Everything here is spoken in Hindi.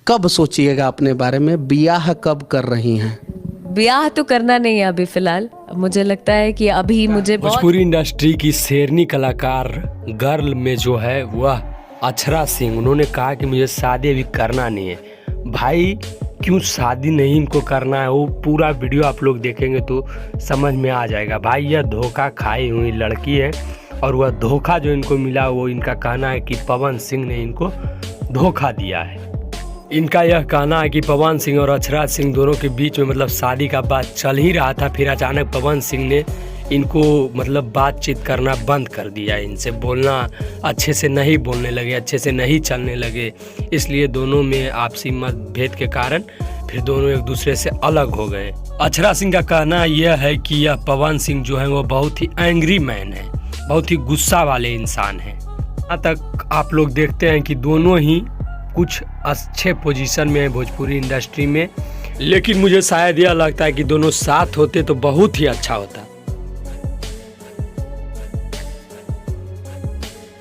कब सोचिएगा अपने बारे में, ब्याह कब कर रही हैं? ब्याह तो करना नहीं है अभी फिलहाल। मुझे लगता है कि अभी मुझे बहुत भोजपुरी इंडस्ट्री की शेरनी कलाकार गर्ल में जो है वह अक्षरा सिंह, उन्होंने कहा कि मुझे शादी अभी करना नहीं है। भाई क्यों शादी नहीं इनको करना है, वो पूरा वीडियो आप लोग देखेंगे तो समझ में आ जाएगा। भाई यह धोखा खाई हुई लड़की है और वह धोखा जो इनको मिला वो इनका कहना है कि पवन सिंह ने इनको धोखा दिया है। इनका यह कहना है कि पवन सिंह और अक्षरा सिंह दोनों के बीच में मतलब शादी का बात चल ही रहा था, फिर अचानक पवन सिंह ने इनको मतलब बातचीत करना बंद कर दिया, इनसे बोलना अच्छे से नहीं बोलने लगे, अच्छे से नहीं चलने लगे। इसलिए दोनों में आपसी मतभेद के कारण फिर दोनों एक दूसरे से अलग हो गए। अक्षरा सिंह का कहना यह है कि यह पवन सिंह जो है वो बहुत ही एंग्री मैन है, बहुत ही गुस्सा वाले इंसान हैं। यहाँ तक आप लोग देखते हैं कि दोनों ही कुछ अच्छे पोजीशन में है भोजपुरी इंडस्ट्री में, लेकिन मुझे शायद यह लगता है कि दोनों साथ होते तो बहुत ही अच्छा होता।